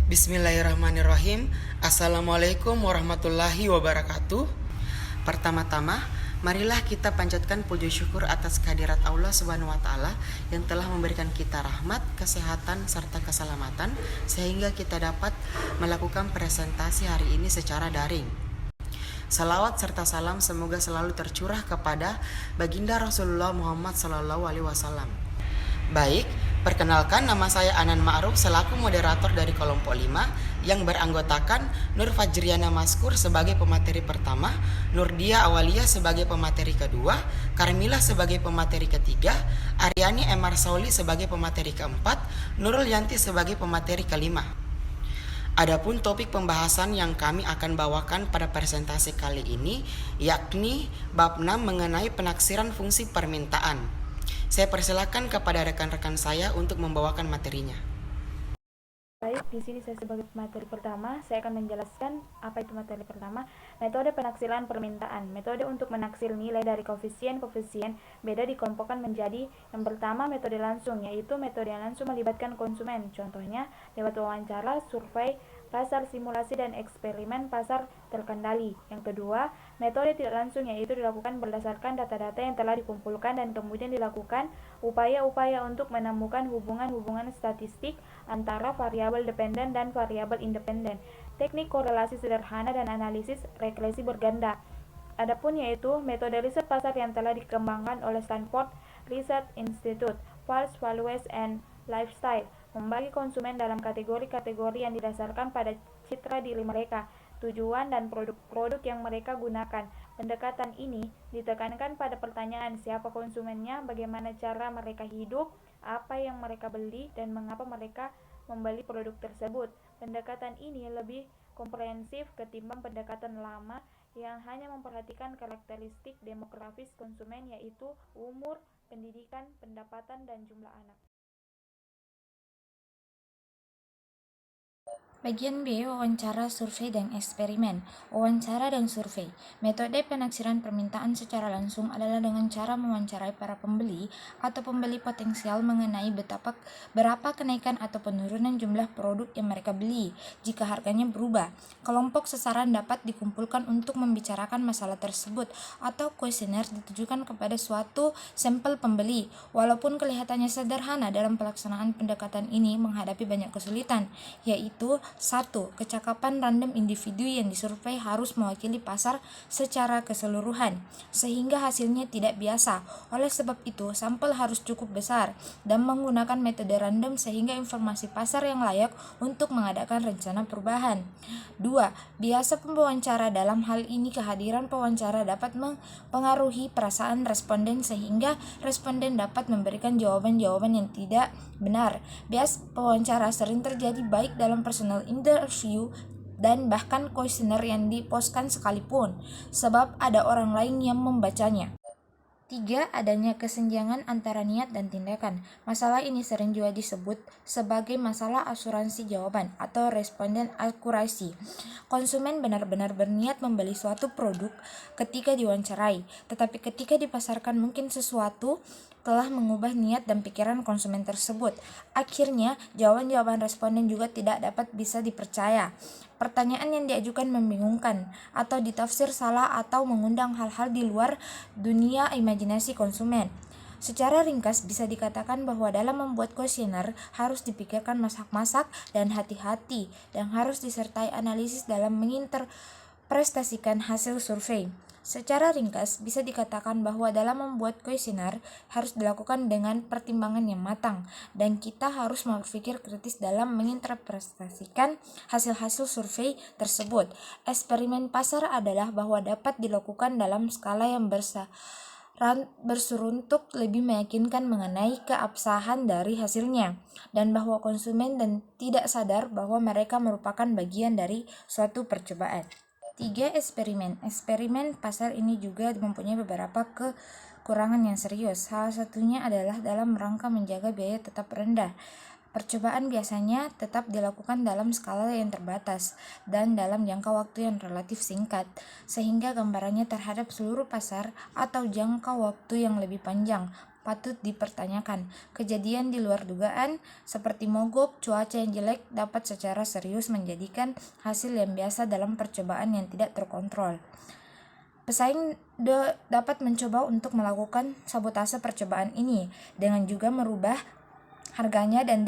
Bismillahirrahmanirrahim. Assalamualaikum warahmatullahi wabarakatuh. Pertama-tama, marilah kita panjatkan puji syukur atas kehadirat Allah Subhanahu wa taala yang telah memberikan kita rahmat, kesehatan serta keselamatan sehingga kita dapat melakukan presentasi hari ini secara daring. Salawat serta salam semoga selalu tercurah kepada baginda Rasulullah Muhammad SAW. Baik, perkenalkan nama saya Anan Ma'ruf selaku moderator dari kelompok 5 yang beranggotakan Nur Fajriana Maskur sebagai pemateri pertama, Nurdia Awalia sebagai pemateri kedua, Karmila sebagai pemateri ketiga, Aryani M. Arsauli sebagai pemateri keempat, Nurul Yanti sebagai pemateri kelima. Adapun topik pembahasan yang kami akan bawakan pada presentasi kali ini yakni bab 6 mengenai penaksiran fungsi permintaan. Saya persilakan kepada rekan-rekan saya untuk membawakan materinya. Baik, di sini saya sebagai materi pertama, saya akan menjelaskan apa itu materi pertama, metode penaksiran permintaan. Metode untuk menaksir nilai dari koefisien beda dikelompokkan menjadi yang pertama metode langsung, yaitu metode yang langsung melibatkan konsumen. Contohnya lewat wawancara, survei, pasar simulasi, dan eksperimen pasar terkendali. Yang kedua, metode tidak langsung, yaitu dilakukan berdasarkan data-data yang telah dikumpulkan dan kemudian dilakukan upaya-upaya untuk menemukan hubungan-hubungan statistik antara variabel dependen dan variabel independen, teknik korelasi sederhana dan analisis regresi berganda. Adapun yaitu metode riset pasar yang telah dikembangkan oleh Stanford Research Institute, False Values and Lifestyle, membagi konsumen dalam kategori-kategori yang didasarkan pada citra diri mereka, tujuan, dan produk-produk yang mereka gunakan. Pendekatan ini ditekankan pada pertanyaan siapa konsumennya, bagaimana cara mereka hidup, apa yang mereka beli, dan mengapa mereka membeli produk tersebut. Pendekatan ini lebih komprehensif ketimbang pendekatan lama yang hanya memperhatikan karakteristik demografis konsumen, yaitu umur, pendidikan, pendapatan, dan jumlah anak. Bagian B, wawancara, survei, dan eksperimen. Wawancara dan survei. Metode penaksiran permintaan secara langsung adalah dengan cara mewawancarai para pembeli atau pembeli potensial mengenai berapa kenaikan atau penurunan jumlah produk yang mereka beli jika harganya berubah. Kelompok sasaran dapat dikumpulkan untuk membicarakan masalah tersebut atau kuesioner ditujukan kepada suatu sampel pembeli. Walaupun kelihatannya sederhana, dalam pelaksanaan pendekatan ini menghadapi banyak kesulitan, yaitu 1. Kecakapan random individu yang disurvei harus mewakili pasar secara keseluruhan, sehingga hasilnya tidak biasa. Oleh sebab itu, sampel harus cukup besar dan menggunakan metode random sehingga informasi pasar yang layak untuk mengadakan rencana perubahan. 2. Biasa pewawancara. Dalam hal ini, kehadiran pewawancara dapat mempengaruhi perasaan responden sehingga responden dapat memberikan jawaban-jawaban yang tidak benar. Bias pewawancara sering terjadi baik dalam personal interview dan bahkan kuesioner yang diposkan sekalipun, sebab ada orang lain yang membacanya. 3. Adanya kesenjangan antara niat dan tindakan. Masalah ini sering juga disebut sebagai masalah asuransi jawaban atau respondent accuracy. Konsumen benar-benar berniat membeli suatu produk ketika diwawancarai, tetapi ketika dipasarkan mungkin sesuatu telah mengubah niat dan pikiran konsumen tersebut. Akhirnya, jawaban-jawaban responden juga tidak dapat bisa dipercaya. Pertanyaan yang diajukan membingungkan, atau ditafsir salah, atau mengundang hal-hal di luar dunia imajinasi konsumen. Secara ringkas bisa dikatakan bahwa dalam membuat kuesioner harus dipikirkan masak-masak dan hati-hati, dan harus disertai analisis dalam menginterpretasikan hasil survei. Secara ringkas bisa dikatakan bahwa dalam membuat kuesioner harus dilakukan dengan pertimbangan yang matang, dan kita harus berpikir kritis dalam menginterpretasikan hasil-hasil survei tersebut. Eksperimen pasar adalah bahwa dapat dilakukan dalam skala yang berseruntuk lebih meyakinkan mengenai keabsahan dari hasilnya, dan bahwa konsumen dan tidak sadar bahwa mereka merupakan bagian dari suatu percobaan. 3. Eksperimen. Eksperimen pasar ini juga mempunyai beberapa kekurangan yang serius. Salah satunya adalah dalam rangka menjaga biaya tetap rendah. Percobaan biasanya tetap dilakukan dalam skala yang terbatas dan dalam jangka waktu yang relatif singkat, sehingga gambarannya terhadap seluruh pasar atau jangka waktu yang lebih panjang patut dipertanyakan. Kejadian di luar dugaan, seperti mogok, cuaca yang jelek, dapat secara serius menjadikan hasil yang biasa dalam percobaan yang tidak terkontrol. Pesaing dapat mencoba untuk melakukan sabotase percobaan ini, dengan juga merubah harganya dan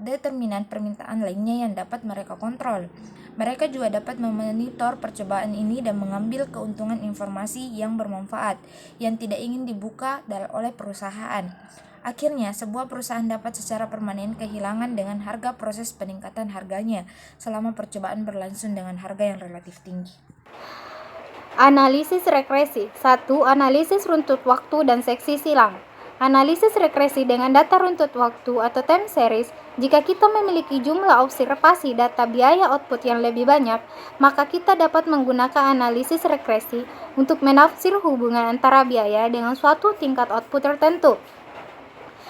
determinan permintaan lainnya yang dapat mereka kontrol. Mereka juga dapat memonitor percobaan ini dan mengambil keuntungan informasi yang bermanfaat yang tidak ingin dibuka oleh perusahaan. Akhirnya, sebuah perusahaan dapat secara permanen kehilangan dengan harga proses peningkatan harganya selama percobaan berlangsung dengan harga yang relatif tinggi. Analisis regresi. 1. Analisis runtut waktu dan seksi silang. Analisis regresi dengan data runtut waktu atau time series. Jika kita memiliki jumlah observasi data biaya output yang lebih banyak, maka kita dapat menggunakan analisis regresi untuk menafsir hubungan antara biaya dengan suatu tingkat output tertentu,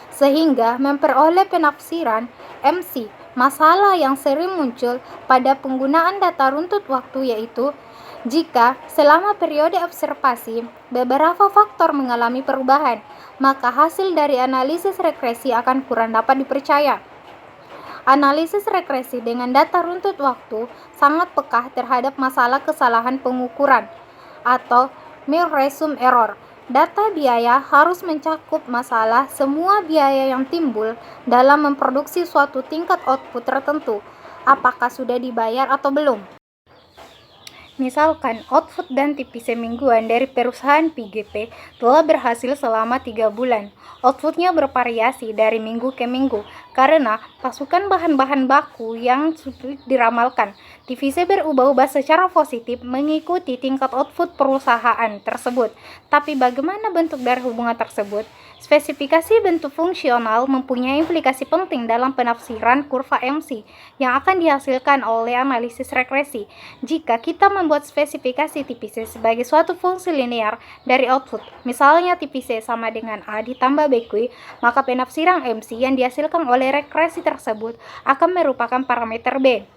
sehingga memperoleh penafsiran MC. Masalah yang sering muncul pada penggunaan data runtut waktu yaitu jika selama periode observasi beberapa faktor mengalami perubahan, maka hasil dari analisis regresi akan kurang dapat dipercaya. Analisis regresi dengan data runtut waktu sangat peka terhadap masalah kesalahan pengukuran atau mean-resume error. Data biaya harus mencakup masalah semua biaya yang timbul dalam memproduksi suatu tingkat output tertentu, apakah sudah dibayar atau belum. Misalkan, output dan TPC mingguan dari perusahaan PGP telah berhasil selama 3 bulan. Outputnya bervariasi dari minggu ke minggu karena pasukan bahan-bahan baku yang sulit diramalkan. TPC berubah-ubah secara positif mengikuti tingkat output perusahaan tersebut. Tapi bagaimana bentuk dari hubungan tersebut? Spesifikasi bentuk fungsional mempunyai implikasi penting dalam penafsiran kurva MC yang akan dihasilkan oleh analisis regresi. Jika kita membuat spesifikasi TPC sebagai suatu fungsi linear dari output, misalnya TPC sama dengan A ditambah BQ, maka penafsiran MC yang dihasilkan oleh regresi tersebut akan merupakan parameter B.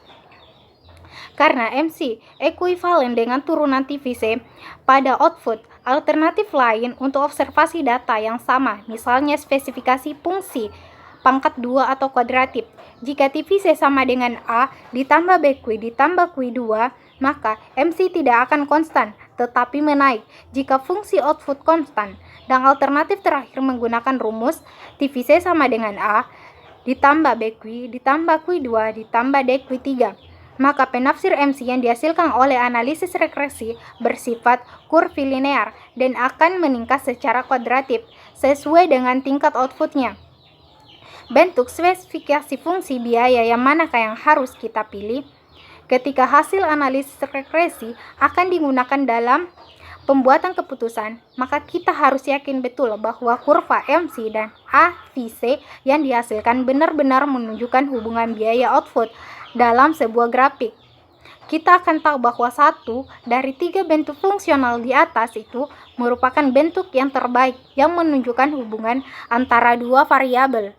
Karena MC ekuivalen dengan turunan TPC pada output, alternatif lain untuk observasi data yang sama, misalnya spesifikasi fungsi pangkat 2 atau kuadratif. Jika TPC sama dengan A ditambah BQ ditambah Q2, maka MC tidak akan konstan, tetapi menaik jika fungsi output konstan. Dan alternatif terakhir menggunakan rumus TPC sama dengan A ditambah BQ ditambah Q2 ditambah DQ3. Maka penafsir MC yang dihasilkan oleh analisis regresi bersifat kurvilinear dan akan meningkat secara kuadratif sesuai dengan tingkat outputnya. Bentuk spesifikasi fungsi biaya yang manakah yang harus kita pilih? Ketika hasil analisis regresi akan digunakan dalam pembuatan keputusan, maka kita harus yakin betul bahwa kurva MC dan AVC yang dihasilkan benar-benar menunjukkan hubungan biaya output dalam sebuah grafik. Kita akan tahu bahwa satu dari 3 bentuk fungsional di atas itu merupakan bentuk yang terbaik yang menunjukkan hubungan antara 2 variabel.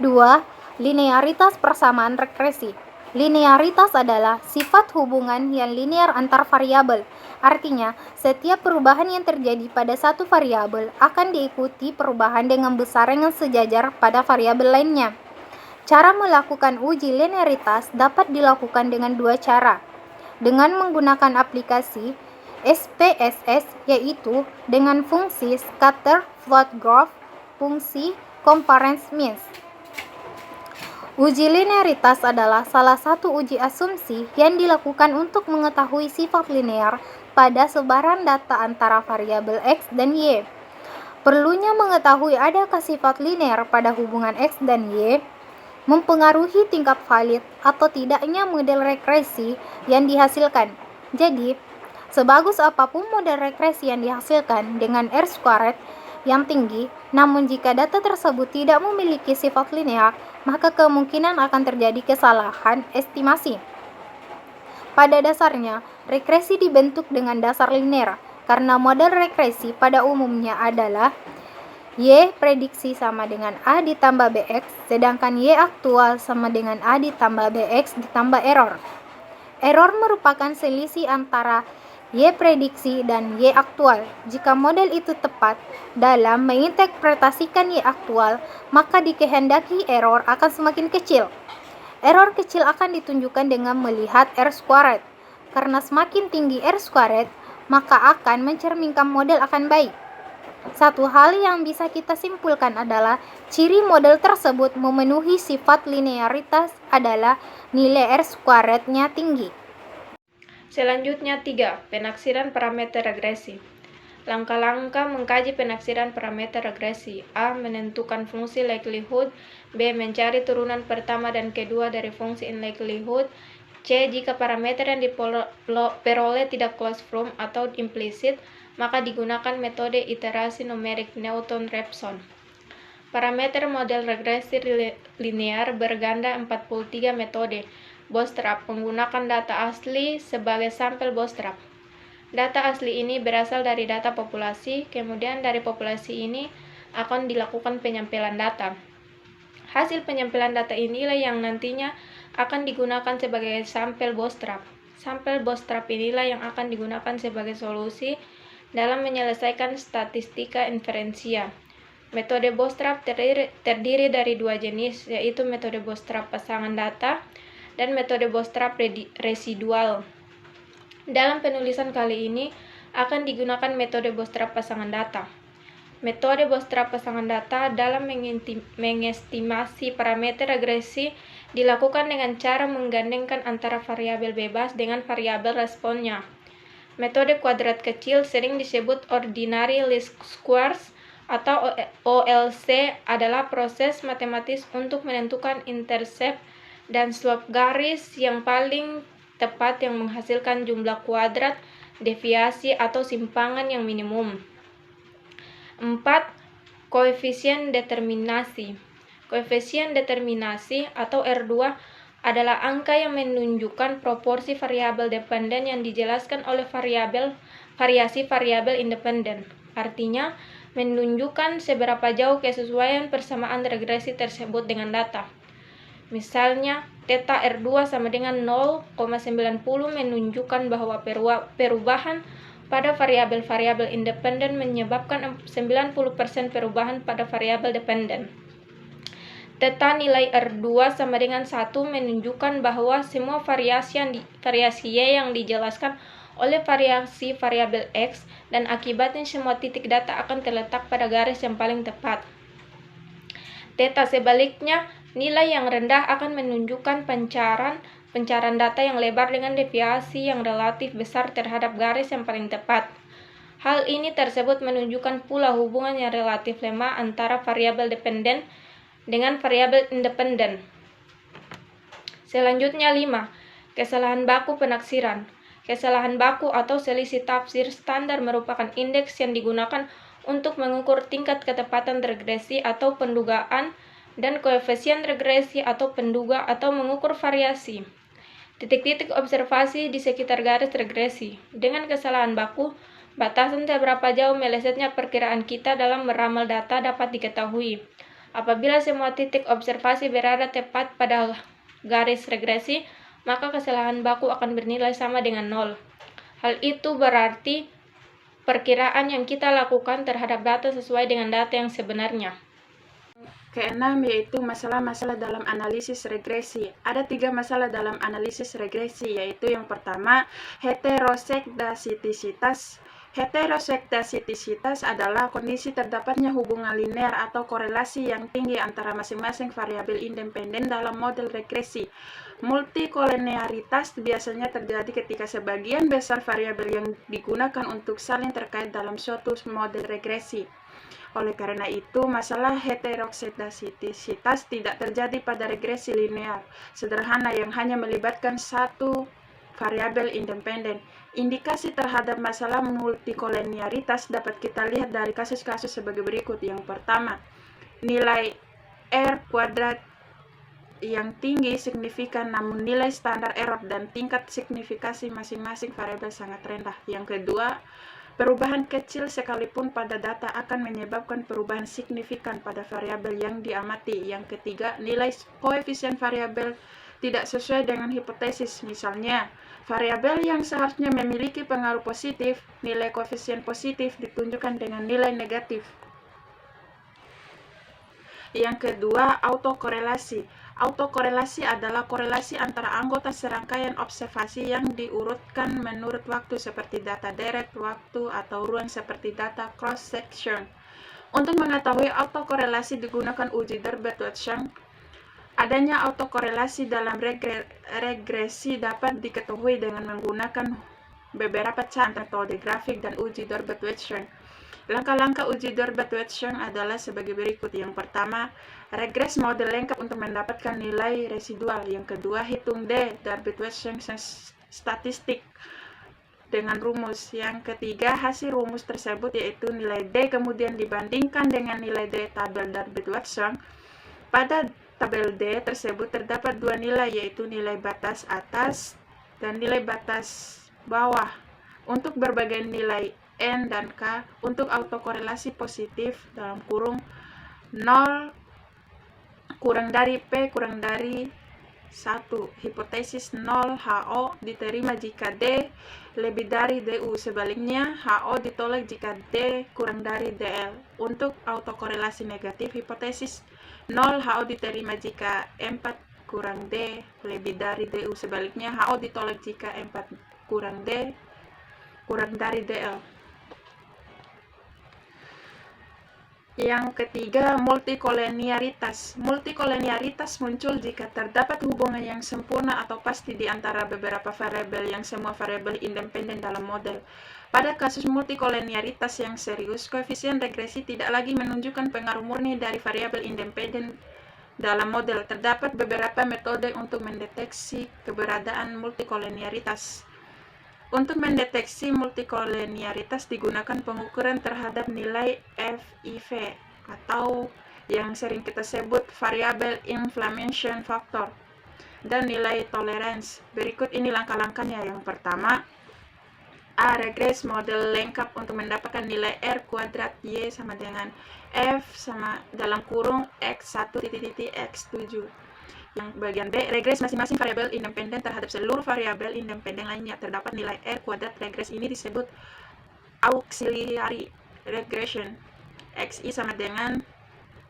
2. Linearitas persamaan regresi. Linearitas adalah sifat hubungan yang linear antar variabel. Artinya, setiap perubahan yang terjadi pada satu variabel akan diikuti perubahan dengan besaran yang sejajar pada variabel lainnya. Cara melakukan uji linearitas dapat dilakukan dengan 2 cara. Dengan menggunakan aplikasi SPSS, yaitu dengan fungsi scatter plot graph, fungsi comparison means. Uji linearitas adalah salah satu uji asumsi yang dilakukan untuk mengetahui sifat linear pada sebaran data antara variabel X dan Y. Perlunya mengetahui adakah sifat linear pada hubungan X dan Y mempengaruhi tingkat valid atau tidaknya model regresi yang dihasilkan. Jadi, sebagus apapun model regresi yang dihasilkan dengan R² yang tinggi, namun jika data tersebut tidak memiliki sifat linear, maka kemungkinan akan terjadi kesalahan estimasi. Pada dasarnya, regresi dibentuk dengan dasar linear, karena model regresi pada umumnya adalah Y prediksi sama dengan A ditambah BX, sedangkan Y aktual sama dengan A ditambah BX ditambah error. Error merupakan selisih antara Y prediksi, dan Y aktual. Jika model itu tepat dalam menginterpretasikan Y aktual, maka dikehendaki error akan semakin kecil. Error kecil akan ditunjukkan dengan melihat R². Karena semakin tinggi R², maka akan mencerminkan model akan baik. Satu hal yang bisa kita simpulkan adalah ciri model tersebut memenuhi sifat linearitas adalah nilai R²-nya tinggi. Selanjutnya 3. Penaksiran parameter regresi. Langkah-langkah mengkaji penaksiran parameter regresi. A. Menentukan fungsi likelihood. B. Mencari turunan pertama dan kedua dari fungsi in likelihood. C. Jika parameter yang diperoleh tidak closed form atau implisit, maka digunakan metode iterasi numerik Newton-Raphson. Parameter model regresi linear berganda 43 metode. Bootstrap menggunakan data asli sebagai sampel bootstrap. Data asli ini berasal dari data populasi, kemudian dari populasi ini akan dilakukan penyampilan data. Hasil penyampilan data inilah yang nantinya akan digunakan sebagai sampel bootstrap. Sampel bootstrap inilah yang akan digunakan sebagai solusi dalam menyelesaikan statistika inferensia. Metode bootstrap terdiri dari dua jenis, yaitu metode bootstrap pasangan data dan metode bootstrap residual. Dalam penulisan kali ini akan digunakan metode bootstrap pasangan data. Metode bootstrap pasangan data dalam mengestimasi parameter regresi dilakukan dengan cara menggandengkan antara variabel bebas dengan variabel responnya. Metode kuadrat kecil sering disebut ordinary least squares atau OLC adalah proses matematis untuk menentukan intercept dan slope garis yang paling tepat yang menghasilkan jumlah kuadrat, deviasi atau simpangan yang minimum. 4. Koefisien determinasi. Koefisien determinasi atau R2 adalah angka yang menunjukkan proporsi variabel dependen yang dijelaskan oleh variasi variabel independen. Artinya, menunjukkan seberapa jauh kesesuaian persamaan regresi tersebut dengan data. Misalnya, theta R2 sama dengan 0,90 menunjukkan bahwa perubahan pada variabel-variabel independen menyebabkan 90% perubahan pada variabel dependen. Theta nilai R2 sama dengan 1 menunjukkan bahwa semua variasi Y yang dijelaskan oleh variasi variabel X dan akibatnya semua titik data akan terletak pada garis yang paling tepat. Theta sebaliknya, nilai yang rendah akan menunjukkan pancaran data yang lebar dengan deviasi yang relatif besar terhadap garis yang paling tepat. Hal ini tersebut menunjukkan pula hubungan yang relatif lemah antara variabel dependen dengan variabel independen. Selanjutnya 5. Kesalahan baku penaksiran. Kesalahan baku atau selisih tafsir standar merupakan indeks yang digunakan untuk mengukur tingkat ketepatan regresi atau pendugaan dan koefisien regresi atau penduga atau mengukur variasi. Titik-titik observasi di sekitar garis regresi. Dengan kesalahan baku, batasan seberapa jauh melesetnya perkiraan kita dalam meramal data dapat diketahui. Apabila semua titik observasi berada tepat pada garis regresi, maka kesalahan baku akan bernilai sama dengan 0. Hal itu berarti perkiraan yang kita lakukan terhadap data sesuai dengan data yang sebenarnya. Keenam yaitu masalah-masalah dalam analisis regresi. Ada 3 masalah dalam analisis regresi, yaitu yang pertama, heteroskedastisitas. Heteroskedastisitas adalah kondisi terdapatnya hubungan linear atau korelasi yang tinggi antara masing-masing variabel independen dalam model regresi. Multikolinearitas biasanya terjadi ketika sebagian besar variabel yang digunakan untuk saling terkait dalam suatu model regresi. Oleh karena itu, masalah heteroskedastisitas tidak terjadi pada regresi linear sederhana yang hanya melibatkan satu variabel independen. Indikasi terhadap masalah multikolinearitas dapat kita lihat dari kasus-kasus sebagai berikut. Yang pertama, nilai R kuadrat yang tinggi signifikan namun nilai standar error dan tingkat signifikasi masing-masing variabel sangat rendah. Yang kedua, perubahan kecil sekalipun pada data akan menyebabkan perubahan signifikan pada variabel yang diamati. Yang ketiga, nilai koefisien variabel tidak sesuai dengan hipotesis. Misalnya, variabel yang seharusnya memiliki pengaruh positif, nilai koefisien positif ditunjukkan dengan nilai negatif. Yang kedua, autokorelasi. Autokorelasi adalah korelasi antara anggota serangkaian observasi yang diurutkan menurut waktu seperti data deret waktu atau ruang seperti data cross-section. Untuk mengetahui autokorelasi digunakan uji Delbert-Wettstein. Adanya autokorelasi dalam regresi dapat diketahui dengan menggunakan beberapa cara metode grafik dan uji Delbert-Wettstein. Langkah-langkah uji Delbert-Wettstein adalah sebagai berikut. Yang pertama, regres model lengkap untuk mendapatkan nilai residual. Yang kedua, hitung D Delbert-Wettstein statistik dengan rumus. Yang ketiga, hasil rumus tersebut yaitu nilai D kemudian dibandingkan dengan nilai D tabel Delbert-Wettstein. Pada tabel D tersebut terdapat dua nilai, yaitu nilai batas atas dan nilai batas bawah untuk berbagai nilai N dan K. Untuk autokorelasi positif dalam kurung 0 kurang dari P kurang dari 1. Hipotesis 0 HO diterima jika D lebih dari DU. Sebaliknya, HO ditolak jika D kurang dari DL. Untuk autokorelasi negatif, hipotesis 0 HO diterima jika M4 kurang D lebih dari DU. Sebaliknya, HO ditolak jika M4 kurang D kurang dari DL. Yang ketiga, multikoleniaritas. Multikoleniaritas muncul jika terdapat hubungan yang sempurna atau pasti di antara beberapa variabel yang semua variabel independen dalam model. Pada kasus multikoleniaritas yang serius, koefisien regresi tidak lagi menunjukkan pengaruh murni dari variabel independen dalam model. Terdapat beberapa metode untuk mendeteksi keberadaan multikoleniaritas. Untuk mendeteksi multikoleniaritas digunakan pengukuran terhadap nilai FIV atau yang sering kita sebut variabel inflammation factor dan nilai tolerance. Berikut ini langkah-langkahnya. Yang pertama, A. Regres model lengkap untuk mendapatkan nilai R kuadrat Y sama dengan F sama dalam kurung X1 X7. Yang bagian B, regres masing-masing variabel independen terhadap seluruh variabel independen lainnya. Terdapat nilai R kuadrat. Regres ini disebut auxiliary regression. XI sama dengan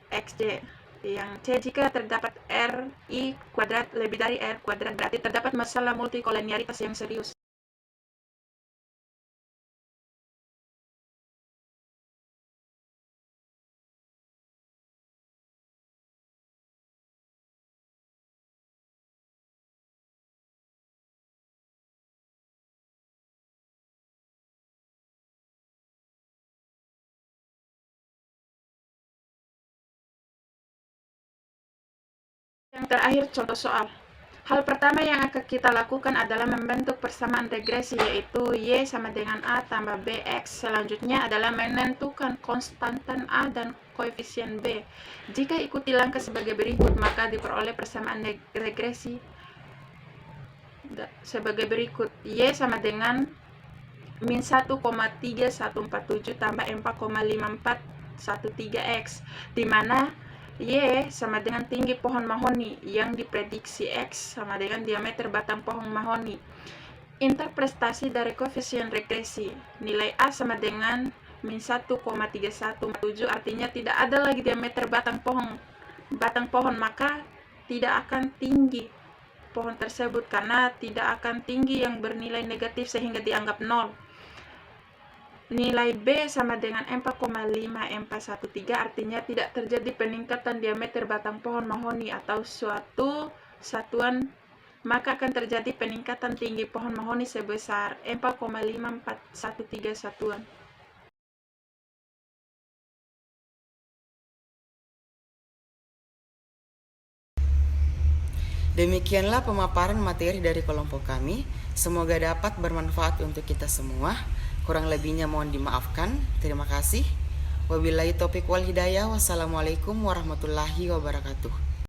XJ. Yang C, jika terdapat RI kuadrat lebih dari R kuadrat, berarti terdapat masalah multikoleniaritas yang serius. Yang terakhir, contoh soal. Hal pertama yang akan kita lakukan adalah membentuk persamaan regresi, yaitu Y sama dengan A tambah BX. Selanjutnya adalah menentukan konstantan A dan koefisien B. Jika ikuti langkah sebagai berikut, maka diperoleh persamaan regresi sebagai berikut. Y sama dengan min 1,3147 tambah 4,5413X, di mana Y sama dengan tinggi pohon mahoni yang diprediksi X sama dengan diameter batang pohon mahoni. Interpretasi dari koefisien regresi. Nilai A sama dengan min 1,3147, artinya tidak ada lagi diameter batang pohon, maka tidak akan tinggi pohon tersebut karena tidak akan tinggi yang bernilai negatif sehingga dianggap 0. Nilai B sama dengan 4,5413, artinya tidak terjadi peningkatan diameter batang pohon mahoni atau suatu satuan, maka akan terjadi peningkatan tinggi pohon mahoni sebesar 4,5413 satuan. Demikianlah pemaparan materi dari kelompok kami. Semoga dapat bermanfaat untuk kita semua. Kurang lebihnya mohon dimaafkan. Terima kasih. Wabillahi taufiq wal hidayah. Wassalamualaikum warahmatullahi wabarakatuh.